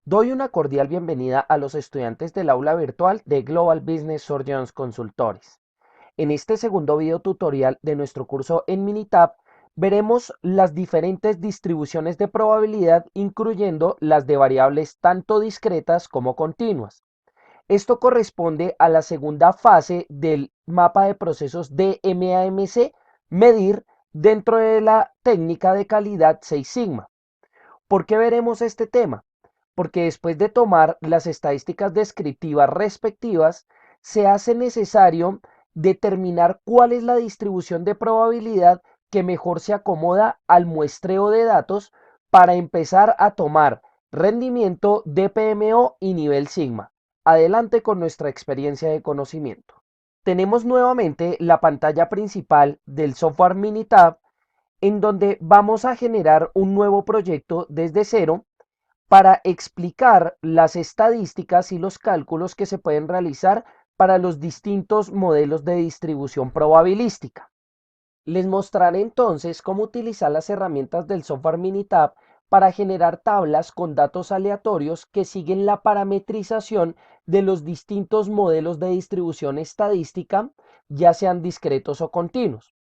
Doy una cordial bienvenida a los estudiantes del aula virtual de Global Business Surgeons Consultores. En este segundo video tutorial de nuestro curso en Minitab, veremos las diferentes distribuciones de probabilidad, incluyendo las de variables tanto discretas como continuas. Esto corresponde a la segunda fase del mapa de procesos de MAMC, medir dentro de la técnica de calidad 6 Sigma. ¿Por qué veremos este tema? Porque después de tomar las estadísticas descriptivas respectivas, se hace necesario determinar cuál es la distribución de probabilidad que mejor se acomoda al muestreo de datos para empezar a tomar rendimiento de PMO y nivel sigma. Adelante con nuestra experiencia de conocimiento. Tenemos nuevamente la pantalla principal del software Minitab, en donde vamos a generar un nuevo proyecto desde cero para explicar las estadísticas y los cálculos que se pueden realizar para los distintos modelos de distribución probabilística. Les mostraré entonces cómo utilizar las herramientas del software Minitab para generar tablas con datos aleatorios que siguen la parametrización de los distintos modelos de distribución estadística, ya sean discretos o continuos.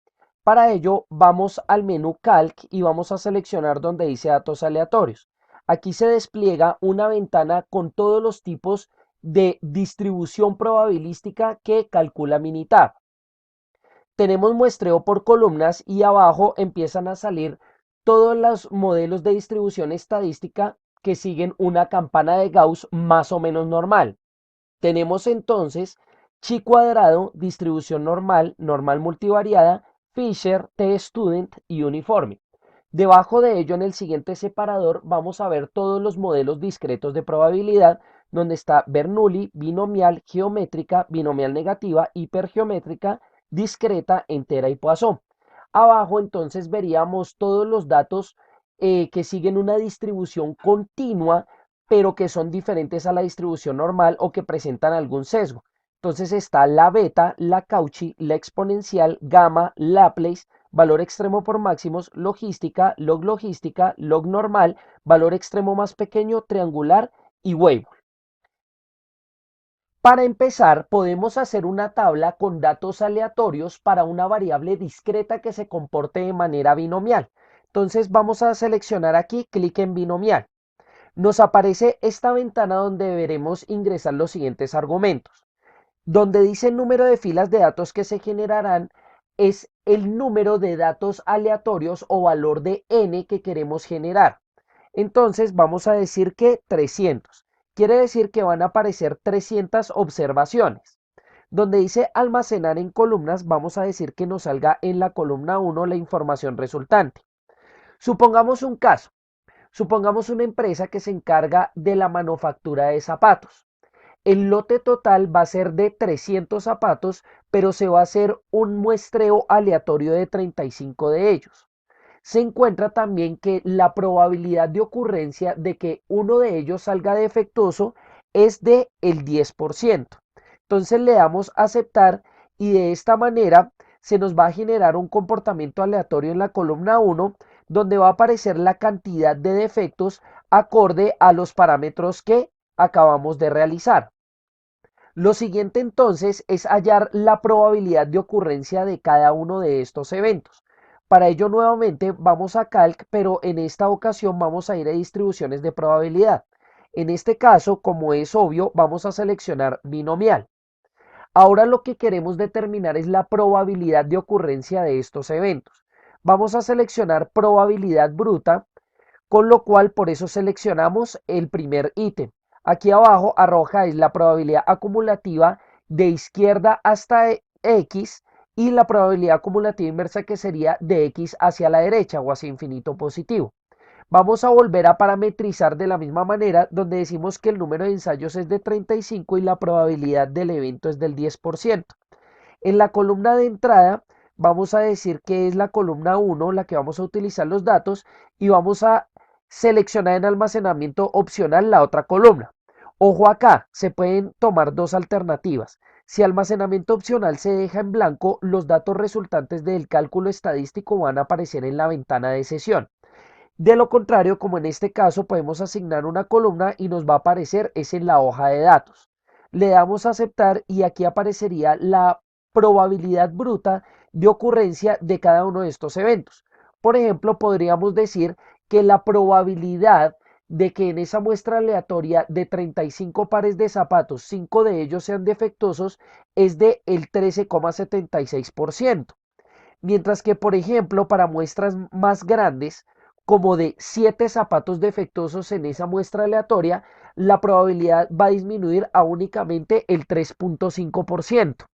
Para ello vamos al menú Calc y vamos a seleccionar donde dice datos aleatorios. Aquí se despliega una ventana con todos los tipos de distribución probabilística que calcula Minitab. Tenemos muestreo por columnas y abajo empiezan a salir todos los modelos de distribución estadística que siguen una campana de Gauss más o menos normal. Tenemos entonces chi cuadrado, distribución normal, normal multivariada, Fisher, t-student y uniforme. Debajo de ello, en el siguiente separador, vamos a ver todos los modelos discretos de probabilidad, donde está Bernoulli, binomial, geométrica, binomial negativa, hipergeométrica, discreta, entera y Poisson. Abajo entonces veríamos todos los datos que siguen una distribución continua, pero que son diferentes a la distribución normal o que presentan algún sesgo. Entonces está la beta, la Cauchy, la exponencial, gamma, Laplace, valor extremo por máximos, logística, log normal, valor extremo más pequeño, triangular y Weibull. Para empezar, podemos hacer una tabla con datos aleatorios para una variable discreta que se comporte de manera binomial. Entonces vamos a seleccionar aquí, clic en binomial. Nos aparece esta ventana donde deberemos ingresar los siguientes argumentos. Donde dice el número de filas de datos que se generarán, es el número de datos aleatorios o valor de n que queremos generar. Entonces vamos a decir que 300. Quiere decir que van a aparecer 300 observaciones. Donde dice almacenar en columnas, vamos a decir que nos salga en la columna 1 la información resultante. Supongamos un caso. Supongamos una empresa que se encarga de la manufactura de zapatos. El lote total va a ser de 300 zapatos, pero se va a hacer un muestreo aleatorio de 35 de ellos. Se encuentra también que la probabilidad de ocurrencia de que uno de ellos salga defectuoso es de el 10%. Entonces le damos a aceptar y de esta manera se nos va a generar un comportamiento aleatorio en la columna 1 donde va a aparecer la cantidad de defectos acorde a los parámetros que acabamos de realizar. Lo siguiente entonces es hallar la probabilidad de ocurrencia de cada uno de estos eventos. Para ello nuevamente vamos a Calc, pero en esta ocasión vamos a ir a distribuciones de probabilidad. En este caso, como es obvio, vamos a seleccionar binomial. Ahora lo que queremos determinar es la probabilidad de ocurrencia de estos eventos. Vamos a seleccionar probabilidad bruta, con lo cual por eso seleccionamos el primer ítem. Aquí abajo arroja es la probabilidad acumulativa de izquierda hasta X y la probabilidad acumulativa inversa que sería de X hacia la derecha o hacia infinito positivo. Vamos a volver a parametrizar de la misma manera donde decimos que el número de ensayos es de 35 y la probabilidad del evento es del 10%. En la columna de entrada vamos a decir que es la columna 1 la que vamos a utilizar los datos y vamos a seleccionar en almacenamiento opcional la otra columna. Ojo acá, se pueden tomar dos alternativas. Si almacenamiento opcional se deja en blanco, los datos resultantes del cálculo estadístico van a aparecer en la ventana de sesión. De lo contrario, como en este caso, podemos asignar una columna y nos va a aparecer es en la hoja de datos. Le damos a aceptar y aquí aparecería la probabilidad bruta de ocurrencia de cada uno de estos eventos. Por ejemplo, podríamos decir que la probabilidad de que en esa muestra aleatoria de 35 pares de zapatos, 5 de ellos sean defectuosos, es de el 13,76%. Mientras que, por ejemplo, para muestras más grandes, como de 7 zapatos defectuosos en esa muestra aleatoria, la probabilidad va a disminuir a únicamente el 3,5%.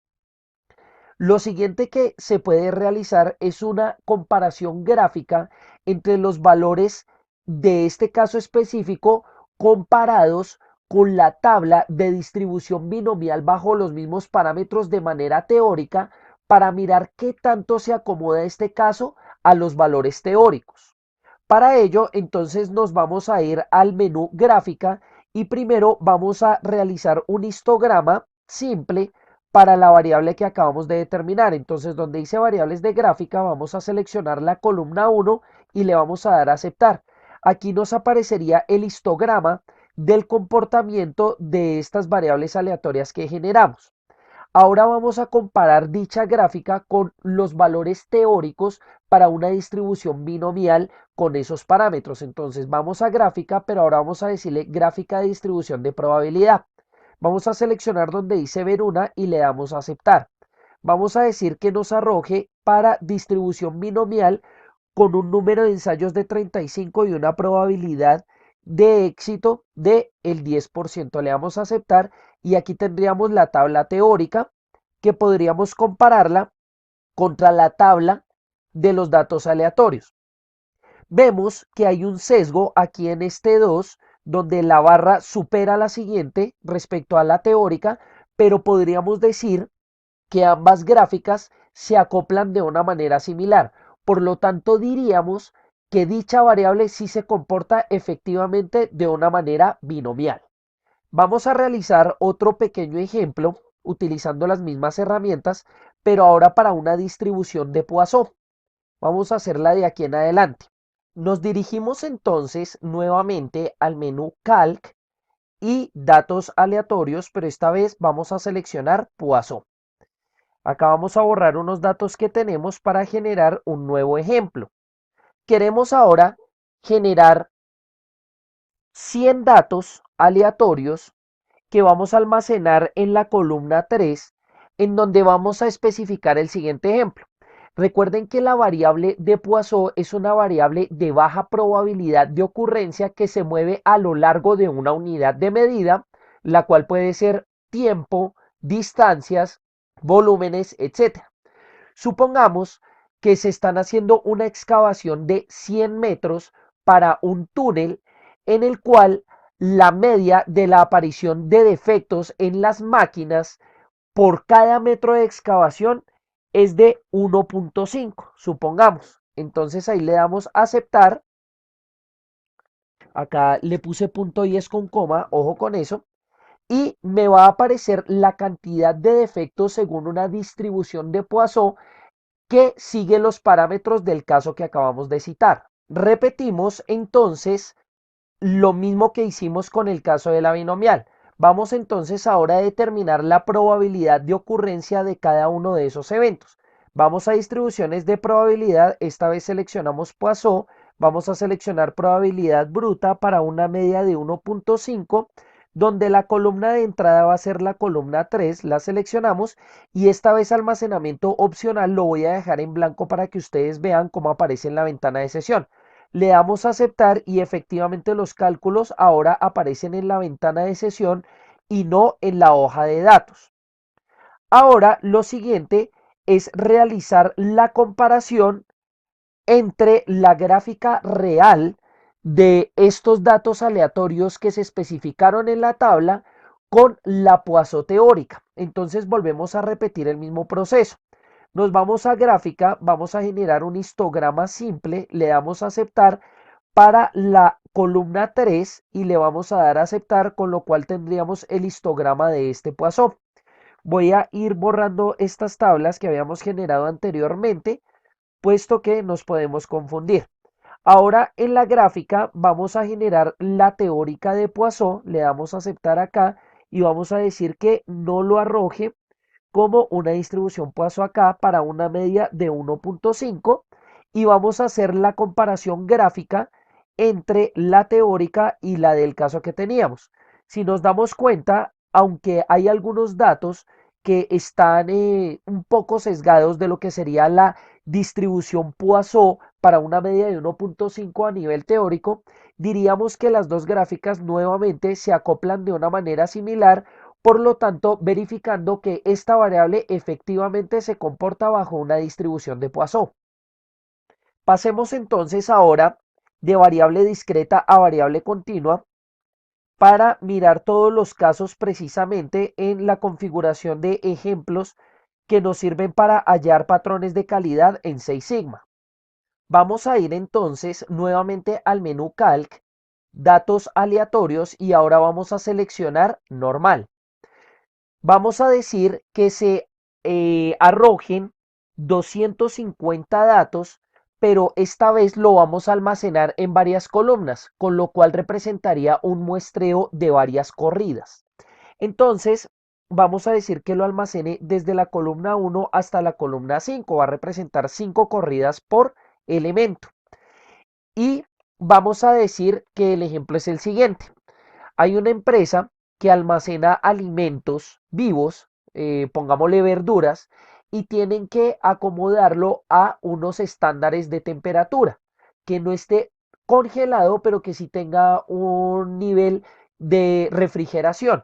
Lo siguiente que se puede realizar es una comparación gráfica entre los valores de este caso específico comparados con la tabla de distribución binomial bajo los mismos parámetros de manera teórica para mirar qué tanto se acomoda este caso a los valores teóricos. Para ello, entonces nos vamos a ir al menú gráfica y primero vamos a realizar un histograma simple para la variable que acabamos de determinar. Entonces, donde dice variables de gráfica, vamos a seleccionar la columna 1 y le vamos a dar a aceptar. Aquí nos aparecería el histograma del comportamiento de estas variables aleatorias que generamos. Ahora vamos a comparar dicha gráfica con los valores teóricos para una distribución binomial con esos parámetros. Entonces vamos a gráfica, pero ahora vamos a decirle gráfica de distribución de probabilidad. Vamos a seleccionar donde dice ver una y le damos a aceptar. Vamos a decir que nos arroje para distribución binomial con un número de ensayos de 35 y una probabilidad de éxito de el 10%. Le damos a aceptar y aquí tendríamos la tabla teórica que podríamos compararla contra la tabla de los datos aleatorios. Vemos que hay un sesgo aquí en este 2 donde la barra supera la siguiente respecto a la teórica, pero podríamos decir que ambas gráficas se acoplan de una manera similar. Por lo tanto, diríamos que dicha variable sí se comporta efectivamente de una manera binomial. Vamos a realizar otro pequeño ejemplo utilizando las mismas herramientas, pero ahora para una distribución de Poisson. Vamos a hacerla de aquí en adelante. Nos dirigimos entonces nuevamente al menú Calc y datos aleatorios, pero esta vez vamos a seleccionar Poisson. Acá vamos a borrar unos datos que tenemos para generar un nuevo ejemplo. Queremos ahora generar 100 datos aleatorios que vamos a almacenar en la columna 3, en donde vamos a especificar el siguiente ejemplo. Recuerden que la variable de Poisson es una variable de baja probabilidad de ocurrencia que se mueve a lo largo de una unidad de medida, la cual puede ser tiempo, distancias, volúmenes, etc. Supongamos que se están haciendo una excavación de 100 metros para un túnel en el cual la media de la aparición de defectos en las máquinas por cada metro de excavación es de 1,5, supongamos. Entonces ahí le damos a aceptar. Acá le puse punto y es con coma, ojo con eso. Y me va a aparecer la cantidad de defectos según una distribución de Poisson que sigue los parámetros del caso que acabamos de citar. Repetimos entonces lo mismo que hicimos con el caso de la binomial. Vamos entonces ahora a determinar la probabilidad de ocurrencia de cada uno de esos eventos. Vamos a distribuciones de probabilidad, esta vez seleccionamos Poisson, vamos a seleccionar probabilidad bruta para una media de 1,5, donde la columna de entrada va a ser la columna 3, la seleccionamos y esta vez almacenamiento opcional lo voy a dejar en blanco para que ustedes vean cómo aparece en la ventana de sesión. Le damos a aceptar y efectivamente los cálculos ahora aparecen en la ventana de sesión y no en la hoja de datos. Ahora lo siguiente es realizar la comparación entre la gráfica real de estos datos aleatorios que se especificaron en la tabla con la Poisson teórica. Entonces volvemos a repetir el mismo proceso. Nos vamos a gráfica, vamos a generar un histograma simple, le damos a aceptar para la columna 3 y le vamos a dar a aceptar, con lo cual tendríamos el histograma de este Poisson. Voy a ir borrando estas tablas que habíamos generado anteriormente, puesto que nos podemos confundir. Ahora en la gráfica vamos a generar la teórica de Poisson, le damos a aceptar acá y vamos a decir que no lo arroje como una distribución Poisson acá para una media de 1.5 y vamos a hacer la comparación gráfica entre la teórica y la del caso que teníamos. Si nos damos cuenta, aunque hay algunos datos que están un poco sesgados de lo que sería la distribución Poisson para una media de 1.5 a nivel teórico, diríamos que las dos gráficas nuevamente se acoplan de una manera similar, por lo tanto, verificando que esta variable efectivamente se comporta bajo una distribución de Poisson. Pasemos entonces ahora de variable discreta a variable continua para mirar todos los casos precisamente en la configuración de ejemplos que nos sirven para hallar patrones de calidad en 6 Sigma. Vamos a ir entonces nuevamente al menú Calc, datos aleatorios y ahora vamos a seleccionar normal. Vamos a decir que se arrojen 250 datos, pero esta vez lo vamos a almacenar en varias columnas, con lo cual representaría un muestreo de varias corridas. Entonces, vamos a decir que lo almacene desde la columna 1 hasta la columna 5, va a representar 5 corridas por elemento. Y vamos a decir que el ejemplo es el siguiente. Hay una empresa que almacena alimentos vivos, pongámosle verduras, y tienen que acomodarlo a unos estándares de temperatura, que no esté congelado, pero que sí tenga un nivel de refrigeración.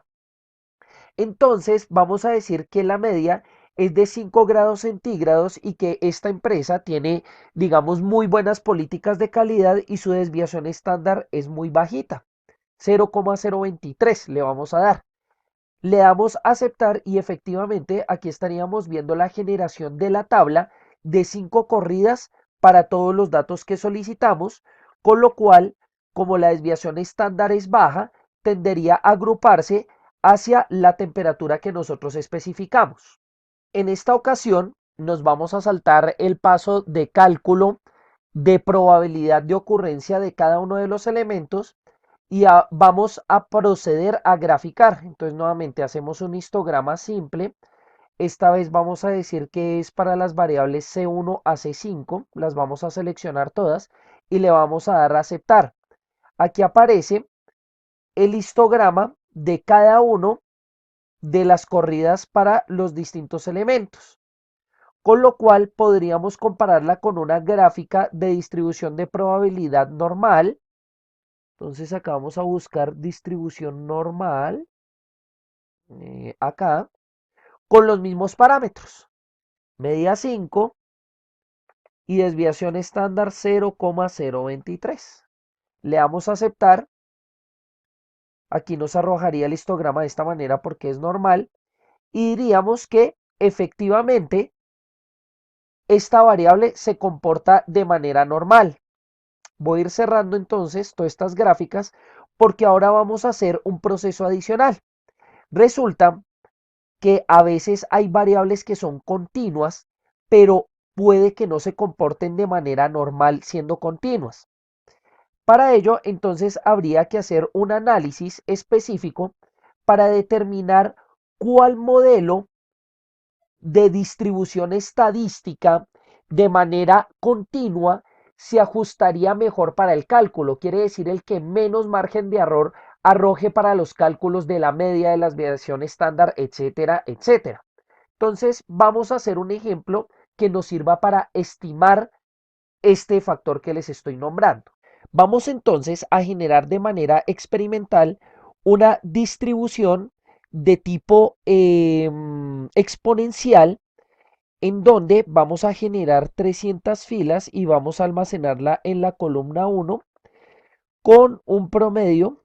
Entonces, vamos a decir que la media es de 5 grados centígrados y que esta empresa tiene, digamos, muy buenas políticas de calidad y su desviación estándar es muy bajita. 0,023 le vamos a dar. Le damos a aceptar y efectivamente aquí estaríamos viendo la generación de la tabla de 5 corridas para todos los datos que solicitamos, con lo cual, como la desviación estándar es baja, tendería a agruparse hacia la temperatura que nosotros especificamos. En esta ocasión nos vamos a saltar el paso de cálculo de probabilidad de ocurrencia de cada uno de los elementos y vamos a proceder a graficar. Entonces nuevamente hacemos un histograma simple. Esta vez vamos a decir que es para las variables C1 a C5. Las vamos a seleccionar todas y le vamos a dar a aceptar. Aquí aparece el histograma de cada uno de las corridas para los distintos elementos, con lo cual podríamos compararla con una gráfica de distribución de probabilidad normal. Entonces acá vamos a buscar distribución normal, acá, con los mismos parámetros, media 5 y desviación estándar 0,023. Le damos a aceptar. Aquí nos arrojaría el histograma de esta manera porque es normal y diríamos que efectivamente esta variable se comporta de manera normal. Voy a ir cerrando entonces todas estas gráficas porque ahora vamos a hacer un proceso adicional. Resulta que a veces hay variables que son continuas, pero puede que no se comporten de manera normal siendo continuas. Para ello, entonces, habría que hacer un análisis específico para determinar cuál modelo de distribución estadística de manera continua se ajustaría mejor para el cálculo. Quiere decir el que menos margen de error arroje para los cálculos de la media de la desviación estándar, etcétera, etcétera. Entonces, vamos a hacer un ejemplo que nos sirva para estimar este factor que les estoy nombrando. Vamos entonces a generar de manera experimental una distribución de tipo exponencial en donde vamos a generar 300 filas y vamos a almacenarla en la columna 1 con un promedio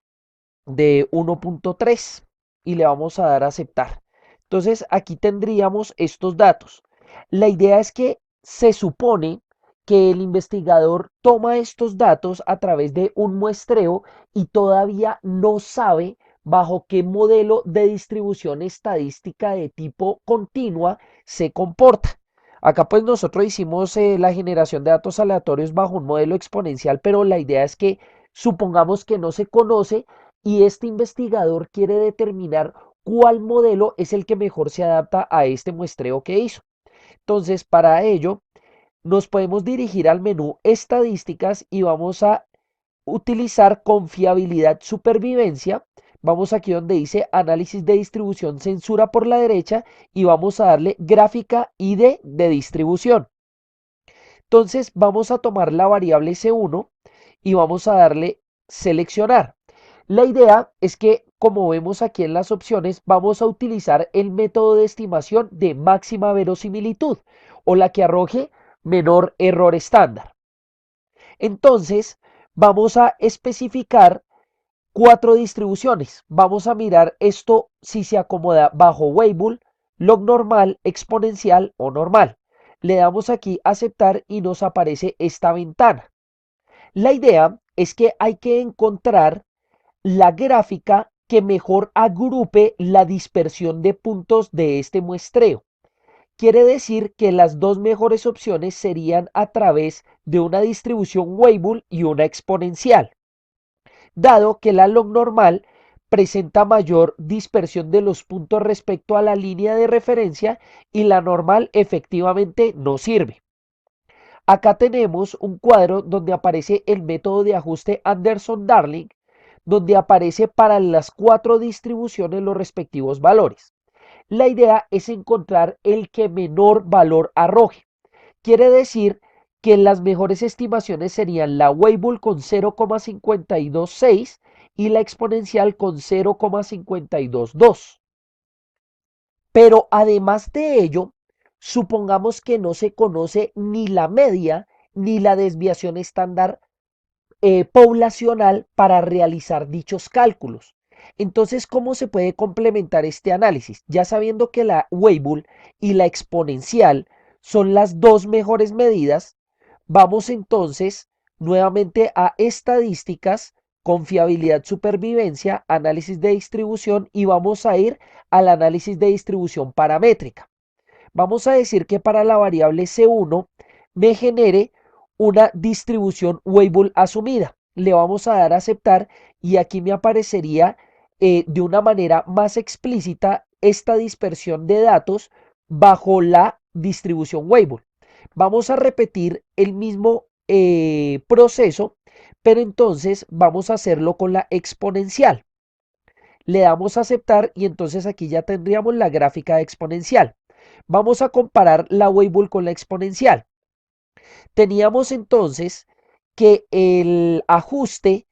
de 1.3 y le vamos a dar a aceptar. Entonces aquí tendríamos estos datos. La idea es que se supone que el investigador toma estos datos a través de un muestreo y todavía no sabe bajo qué modelo de distribución estadística de tipo continua se comporta. Acá pues nosotros hicimos la generación de datos aleatorios bajo un modelo exponencial, pero la idea es que supongamos que no se conoce y este investigador quiere determinar cuál modelo es el que mejor se adapta a este muestreo que hizo. Entonces, para ello, nos podemos dirigir al menú Estadísticas y vamos a utilizar confiabilidad supervivencia. Vamos aquí donde dice análisis de distribución censura por la derecha y vamos a darle gráfica ID de distribución. Entonces vamos a tomar la variable C1 y vamos a darle seleccionar. La idea es que, como vemos aquí en las opciones, vamos a utilizar el método de estimación de máxima verosimilitud o la que arroje menor error estándar. Entonces, vamos a especificar 4 distribuciones. Vamos a mirar esto si se acomoda bajo Weibull, log normal, exponencial o normal. Le damos aquí aceptar y nos aparece esta ventana. La idea es que hay que encontrar la gráfica que mejor agrupe la dispersión de puntos de este muestreo. Quiere decir que las dos mejores opciones serían a través de una distribución Weibull y una exponencial, dado que la log normal presenta mayor dispersión de los puntos respecto a la línea de referencia y la normal efectivamente no sirve. Acá tenemos un cuadro donde aparece el método de ajuste Anderson-Darling, donde aparece para las 4 distribuciones los respectivos valores. La idea es encontrar el que menor valor arroje. Quiere decir que las mejores estimaciones serían la Weibull con 0,526 y la exponencial con 0,522. Pero además de ello, supongamos que no se conoce ni la media ni la desviación estándar poblacional para realizar dichos cálculos. Entonces, ¿cómo se puede complementar este análisis? Ya sabiendo que la Weibull y la exponencial son las dos mejores medidas, vamos entonces nuevamente a estadísticas, confiabilidad, supervivencia, análisis de distribución y vamos a ir al análisis de distribución paramétrica. Vamos a decir que para la variable C1 me genere una distribución Weibull asumida. Le vamos a dar a aceptar y aquí me aparecería de una manera más explícita esta dispersión de datos bajo la distribución Weibull. Vamos a repetir el mismo proceso, pero entonces vamos a hacerlo con la exponencial. Le damos a aceptar y entonces aquí ya tendríamos la gráfica exponencial. Vamos a comparar la Weibull con la exponencial. Teníamos entonces que el ajuste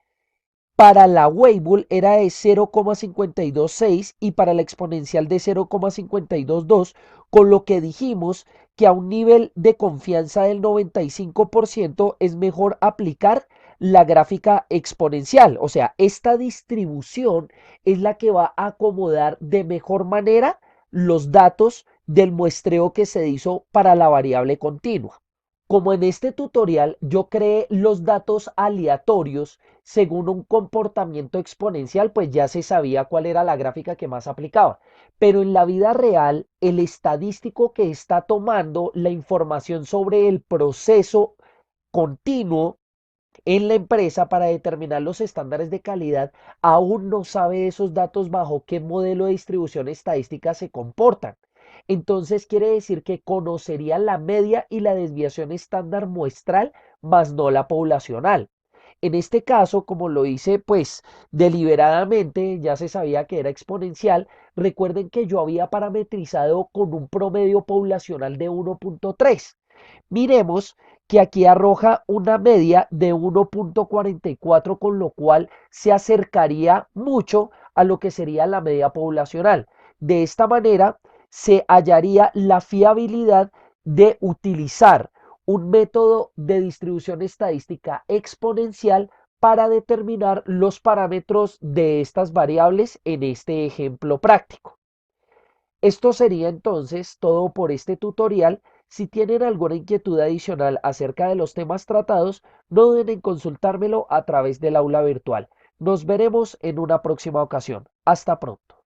para la Weibull era de 0,526 y para la exponencial de 0,522, con lo que dijimos que a un nivel de confianza del 95% es mejor aplicar la gráfica exponencial. O sea, esta distribución es la que va a acomodar de mejor manera los datos del muestreo que se hizo para la variable continua. Como en este tutorial yo creé los datos aleatorios según un comportamiento exponencial, pues ya se sabía cuál era la gráfica que más aplicaba. Pero en la vida real, el estadístico que está tomando la información sobre el proceso continuo en la empresa para determinar los estándares de calidad aún no sabe esos datos bajo qué modelo de distribución estadística se comportan. Entonces quiere decir que conocería la media y la desviación estándar muestral, más no la poblacional. En este caso, como lo hice pues deliberadamente, ya se sabía que era exponencial, recuerden que yo había parametrizado con un promedio poblacional de 1.3. Miremos que aquí arroja una media de 1.44, con lo cual se acercaría mucho a lo que sería la media poblacional. De esta manera se hallaría la fiabilidad de utilizar un método de distribución estadística exponencial para determinar los parámetros de estas variables en este ejemplo práctico. Esto sería entonces todo por este tutorial. Si tienen alguna inquietud adicional acerca de los temas tratados, no duden en consultármelo a través del aula virtual. Nos veremos en una próxima ocasión. Hasta pronto.